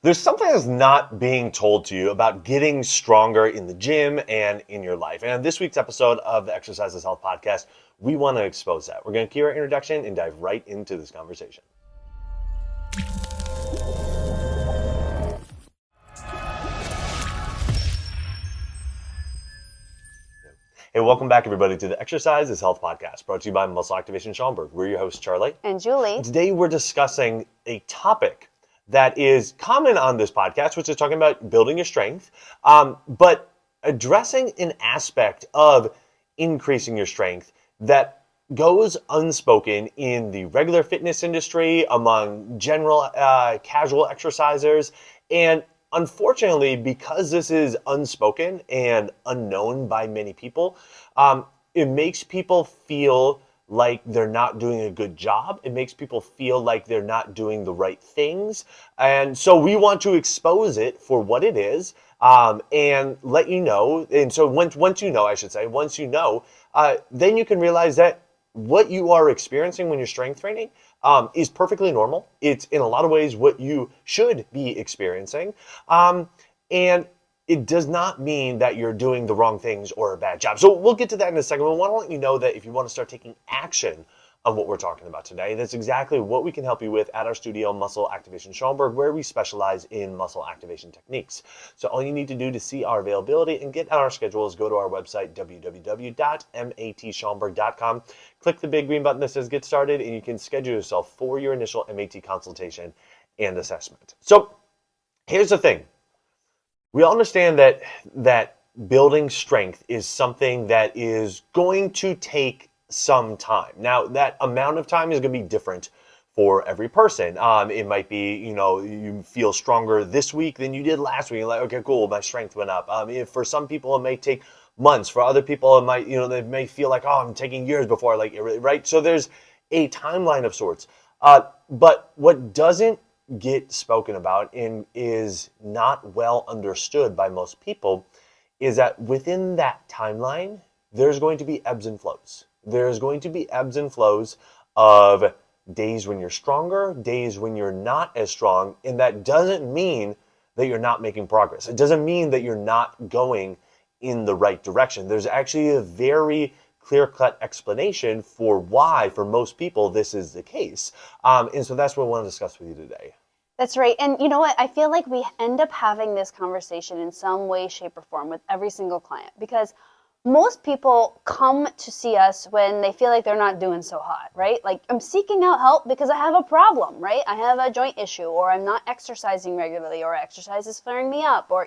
There's something that's not being told to you about getting stronger in the gym and in your life. And in this week's episode of the Exercise is Health podcast, we want to expose that. We're going to keep our introduction and dive right into this conversation. Hey, welcome back, everybody, to the Exercise is Health podcast, brought to you by Muscle Activation Schaumburg. We're your hosts, Charlie. And Julie. And today we're discussing a topic that is common on this podcast, which is talking about building your strength, but addressing an aspect of increasing your strength that goes unspoken in the regular fitness industry, among general casual exercisers, and unfortunately, because this is unspoken and unknown by many people, it makes people feel like they're not doing a good job. It makes people feel like they're not doing the right things. And so we want to expose it for what it is, and let you know. And so once you know, then you can realize that what you are experiencing when you're strength training is perfectly normal. It's in a lot of ways what you should be experiencing. And it does not mean that you're doing the wrong things or a bad job. So we'll get to that in a second. But I want to let you know that if you want to start taking action on what we're talking about today, that's exactly what we can help you with at our studio, Muscle Activation Schaumburg, where we specialize in muscle activation techniques. So all you need to do to see our availability and get on our schedule is go to our website, www.matschaumburg.com. Click the big green button that says Get Started, and you can schedule yourself for your initial MAT consultation and assessment. So here's the thing. We all understand that building strength is something that is going to take some time. Now, that amount of time is going to be different for every person. It might be, you feel stronger this week than you did last week. You're like, okay, cool, my strength went up. For some people, it may take months. For other people, it might, they may feel like, oh, I'm taking years before, right? So there's a timeline of sorts. But what doesn't get spoken about and is not well understood by most people is that within that timeline, there's going to be ebbs and flows. There's going to be ebbs and flows of days when you're stronger, days when you're not as strong, and that doesn't mean that you're not making progress. It doesn't mean that you're not going in the right direction. There's actually a very clear-cut explanation for why, for most people, this is the case. And so that's what I want to discuss with you today. That's right. And you know what? I feel like we end up having this conversation in some way, shape, or form with every single client, because most people come to see us when they feel like they're not doing so hot, right? Like, I'm seeking out help because I have a problem, right? I have a joint issue, or I'm not exercising regularly, or exercise is flaring me up, or,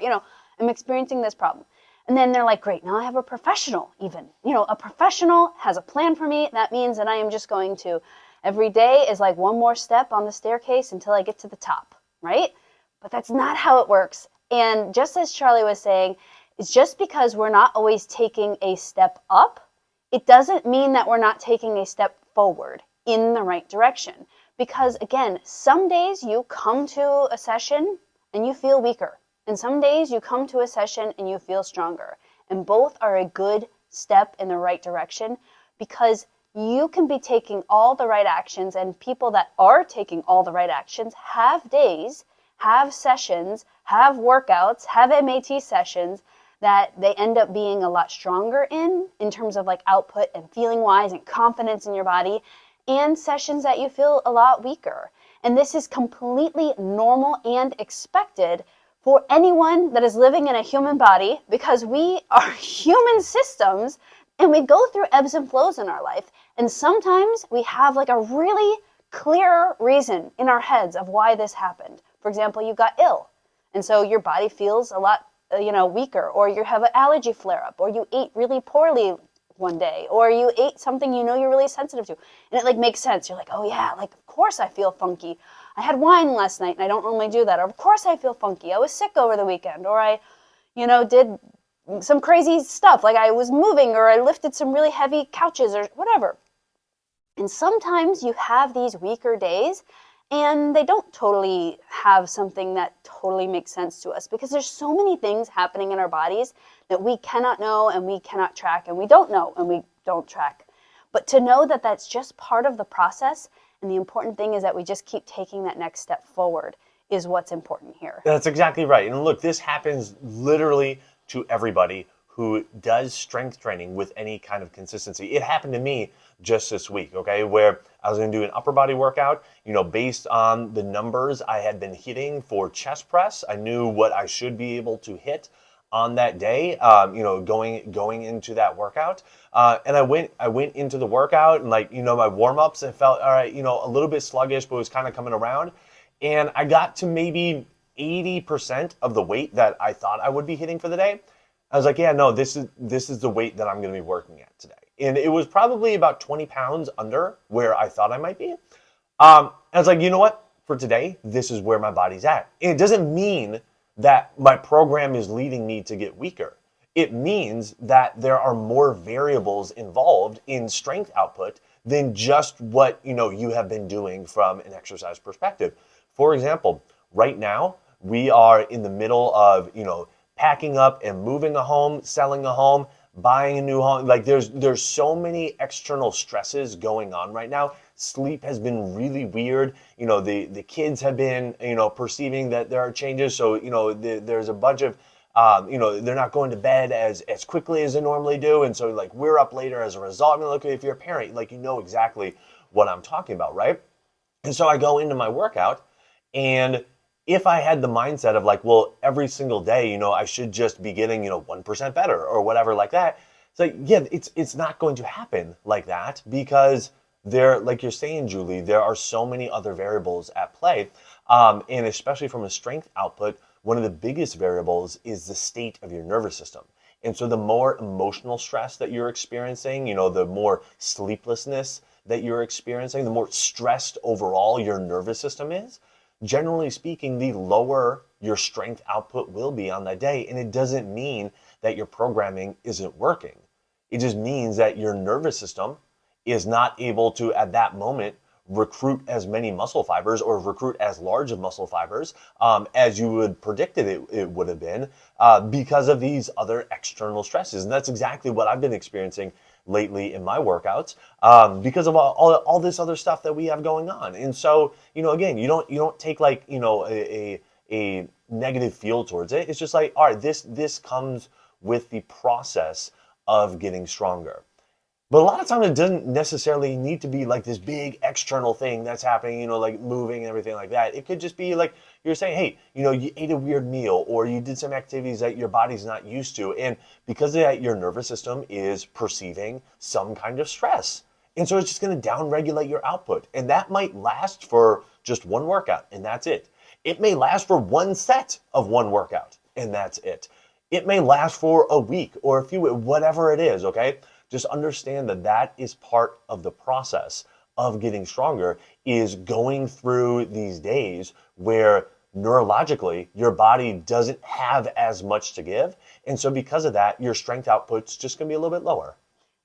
I'm experiencing this problem. And then they're like, great, now I have a professional even. A professional has a plan for me. That means that I am just going to, every day is like one more step on the staircase until I get to the top, right? But that's not how it works. And just as Charlie was saying, it's just because we're not always taking a step up, it doesn't mean that we're not taking a step forward in the right direction. Because again, some days you come to a session and you feel weaker. And some days you come to a session and you feel stronger. And both are a good step in the right direction, because you can be taking all the right actions, and people that are taking all the right actions have days, have sessions, have workouts, have MAT sessions that they end up being a lot stronger in terms of like output and feeling wise and confidence in your body, and sessions that you feel a lot weaker. And this is completely normal and expected for anyone that is living in a human body, because we are human systems and we go through ebbs and flows in our life. And sometimes we have like a really clear reason in our heads of why this happened. For example, you got ill, and so your body feels a lot weaker, or you have an allergy flare-up, or you ate really poorly one day, or you ate something you're really sensitive to, and it like makes sense. You're like, oh yeah, like of course I feel funky. I had wine last night and I don't normally do that. Or of course I feel funky. I was sick over the weekend, or I, did some crazy stuff, like I was moving, or I lifted some really heavy couches or whatever. And sometimes you have these weaker days and they don't totally have something that totally makes sense to us, because there's so many things happening in our bodies that we cannot know and we cannot track, and we don't know and we don't track. But to know that that's just part of the process, and the important thing is that we just keep taking that next step forward, is what's important here. That's exactly right. And look, this happens literally to everybody who does strength training with any kind of consistency. It happened to me just this week, okay, where I was going to do an upper body workout, based on the numbers I had been hitting for chest press. I knew what I should be able to hit on that day, going into that workout. And I went into the workout and my warm ups, I felt all right, a little bit sluggish, but it was kind of coming around. And I got to maybe 80% of the weight that I thought I would be hitting for the day. I was like, yeah, no, this is the weight that I'm going to be working at today. And it was probably about 20 pounds under where I thought I might be. I was like, you know what? For today, this is where my body's at. And it doesn't mean that my program is leading me to get weaker. It means that there are more variables involved in strength output than just what you have been doing from an exercise perspective. For example, right now we are in the middle of packing up and moving a home, selling a home, buying a new home. Like there's so many external stresses going on right now. Sleep has been really weird. The kids have been perceiving that there are changes. So there's a bunch of they're not going to bed as quickly as they normally do, and so we're up later as a result. I mean, look, if you're a parent, you know exactly what I'm talking about, right? And so I go into my workout, and if I had the mindset of well, every single day, I should just be getting 1% better or whatever like that. So yeah, it's not going to happen like that, because there, like you're saying, Julie, there are so many other variables at play, and especially from a strength output, one of the biggest variables is the state of your nervous system. And so the more emotional stress that you're experiencing, the more sleeplessness that you're experiencing, the more stressed overall your nervous system is, generally speaking, the lower your strength output will be on that day. And it doesn't mean that your programming isn't working. It just means that your nervous system is not able to, at that moment, recruit as many muscle fibers or recruit as large of muscle fibers as you would predicted it would have been because of these other external stresses. And that's exactly what I've been experiencing lately in my workouts because of all this other stuff that we have going on. And so, again, you don't take a negative feel towards it. It's just all right, this comes with the process of getting stronger. But a lot of times it doesn't necessarily need to be this big external thing that's happening, moving and everything like that. It could just be you're saying, hey, you ate a weird meal or you did some activities that your body's not used to. And because of that, your nervous system is perceiving some kind of stress. And so it's just going to downregulate your output. And that might last for just one workout, and that's it. It may last for one set of one workout, and that's it. It may last for a week or a few, whatever it is, okay? Just understand that is part of the process of getting stronger, is going through these days where neurologically your body doesn't have as much to give. And so because of that, your strength output's just going to be a little bit lower.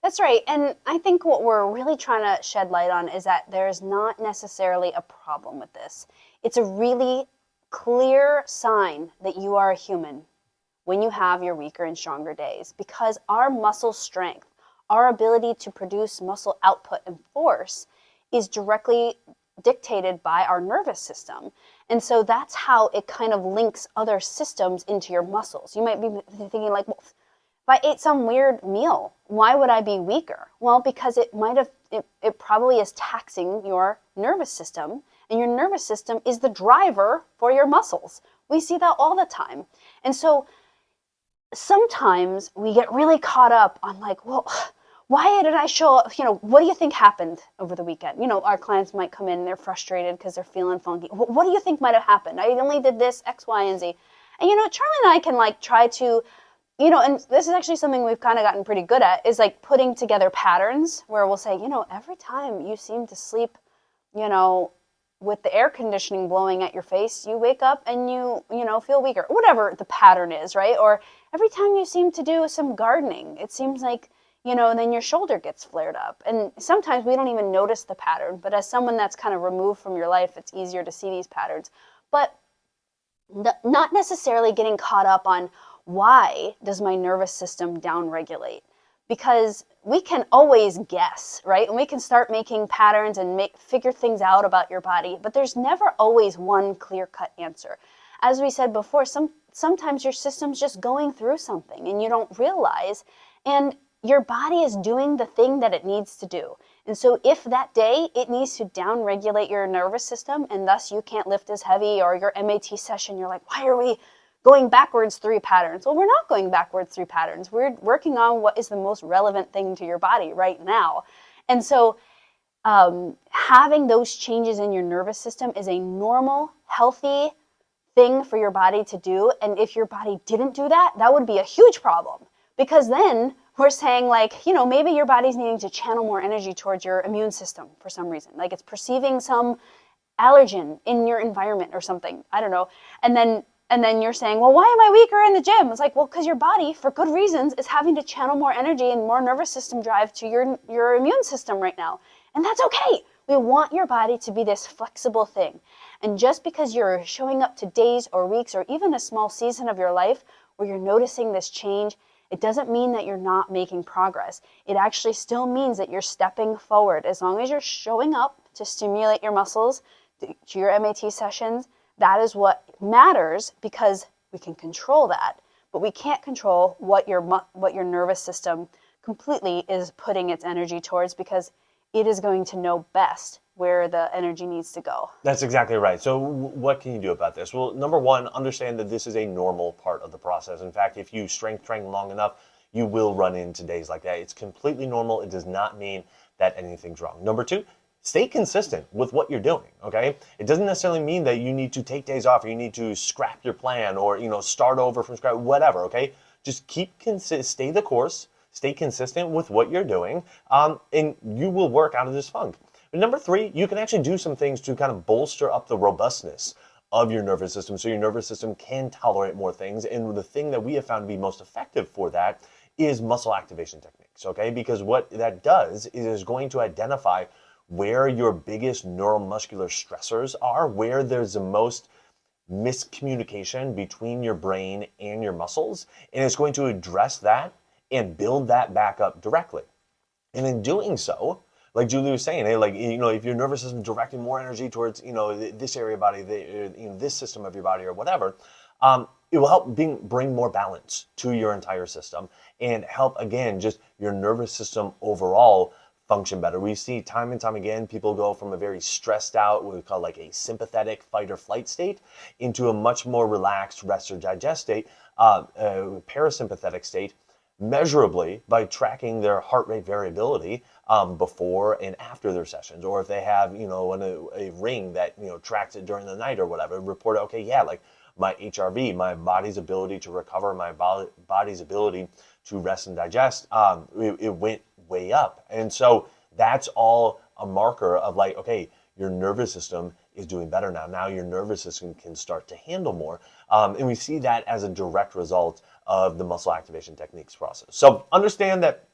That's right. And I think what we're really trying to shed light on is that there's not necessarily a problem with this. It's a really clear sign that you are a human when you have your weaker and stronger days, because our muscle strength, our ability to produce muscle output and force is directly dictated by our nervous system. And so that's how it kind of links other systems into your muscles. You might be thinking well, if I ate some weird meal, why would I be weaker? Well, because it probably is taxing your nervous system, and your nervous system is the driver for your muscles. We see that all the time. And so sometimes we get really caught up on well, why did I show up? What do you think happened over the weekend? Our clients might come in and they're frustrated because they're feeling funky. What do you think might have happened? I only did this, X, Y, and Z. And, Charlie and I can try to, and this is actually something we've kind of gotten pretty good at, is putting together patterns where we'll say, every time you seem to sleep, with the air conditioning blowing at your face, you wake up and you feel weaker, whatever the pattern is, right? Or every time you seem to do some gardening, it seems then your shoulder gets flared up. And sometimes we don't even notice the pattern, but as someone that's kind of removed from your life, it's easier to see these patterns. But not necessarily getting caught up on why does my nervous system downregulate? because we can always guess, right? And we can start making patterns and figure things out about your body, but there's never always one clear-cut answer. As we said before, sometimes your system's just going through something and you don't realize, and your body is doing the thing that it needs to do. And so if that day it needs to down-regulate your nervous system and thus you can't lift as heavy, or your MAT session, you're like, why are we going backwards 3 patterns? Well, we're not going backwards 3 patterns. We're working on what is the most relevant thing to your body right now. And so having those changes in your nervous system is a normal, healthy thing for your body to do. And if your body didn't do that, that would be a huge problem, because then we're saying, like, you know, maybe your body's needing to channel more energy towards your immune system for some reason. Like it's perceiving some allergen in your environment or something. I don't know. And then you're saying, well, why am I weaker in the gym? It's like, well, because your body, for good reasons, is having to channel more energy and more nervous system drive to your immune system right now. And that's okay. We want your body to be this flexible thing. And just because you're showing up to days or weeks or even a small season of your life where you're noticing this change, it doesn't mean that you're not making progress. It actually still means that you're stepping forward. As long as you're showing up to stimulate your muscles, to your MAT sessions, that is what matters, because we can control that. But we can't control what your nervous system completely is putting its energy towards, because it is going to know best where the energy needs to go. That's exactly right. So what can you do about this? Well, number one, understand that this is a normal part of the process. In fact, if you strength train long enough, you will run into days like that. It's completely normal. It does not mean that anything's wrong. Number two, stay consistent with what you're doing, okay? It doesn't necessarily mean that you need to take days off, or you need to scrap your plan, or, you know, start over from scratch, whatever, okay? Just stay the course, stay consistent with what you're doing, and you will work out of this funk. But number three, you can actually do some things to kind of bolster up the robustness of your nervous system, so your nervous system can tolerate more things. And the thing that we have found to be most effective for that is muscle activation techniques, okay? Because what that does is going to identify where your biggest neuromuscular stressors are, where there's the most miscommunication between your brain and your muscles, and it's going to address that and build that back up directly. And in doing so, like Julie was saying, like, you know, if your nervous system is directing more energy towards, you know, this area of your body, you know, this system of your body or whatever, it will help bring more balance to your entire system and help, again, just your nervous system overall function better. We see time and time again, people go from a very stressed out, what we call like a sympathetic fight or flight state, into a much more relaxed rest or digest state, parasympathetic state, measurably by tracking their heart rate variability before and after their sessions. Or if they have, you know, a ring that, you know, tracks it during the night or whatever, report, okay, yeah, like my HRV, my body's ability to recover, my body's ability to rest and digest, it went way up. And so that's all a marker of like, okay, your nervous system is doing better now. Now your nervous system can start to handle more. And we see that as a direct result of the muscle activation techniques process. So understand that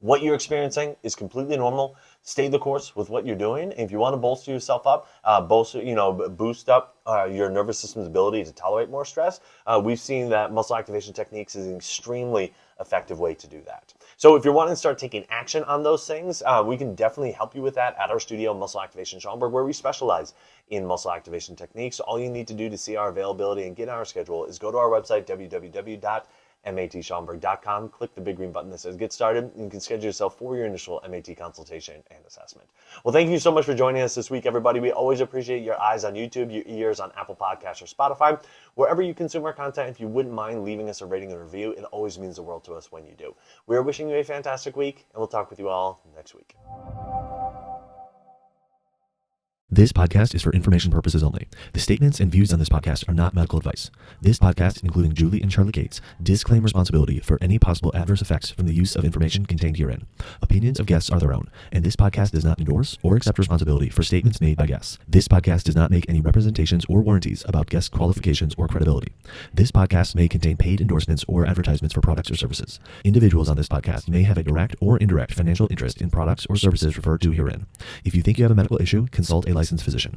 what you're experiencing is completely normal. Stay the course with what you're doing. And if you want to bolster yourself up, boost up your nervous system's ability to tolerate more stress, we've seen that muscle activation techniques is an extremely effective way to do that. So if you're wanting to start taking action on those things, we can definitely help you with that at our studio, Muscle Activation Schaumburg, where we specialize in muscle activation techniques. All you need to do to see our availability and get our schedule is go to our website, www.matschaumburg.com, click the big green button that says Get Started, and you can schedule yourself for your initial MAT consultation and assessment. Well, thank you so much for joining us this week, everybody. We always appreciate your eyes on YouTube, your ears on Apple Podcasts or Spotify. Wherever you consume our content, if you wouldn't mind leaving us a rating and review, it always means the world to us when you do. We are wishing you a fantastic week, and we'll talk with you all next week. This podcast is for information purposes only. The statements and views on this podcast are not medical advice. This podcast, including Julie and Charlie Gates, disclaim responsibility for any possible adverse effects from the use of information contained herein. Opinions of guests are their own, and this podcast does not endorse or accept responsibility for statements made by guests. This podcast does not make any representations or warranties about guest qualifications or credibility. This podcast may contain paid endorsements or advertisements for products or services. Individuals on this podcast may have a direct or indirect financial interest in products or services referred to herein. If you think you have a medical issue, consult a licensed physician.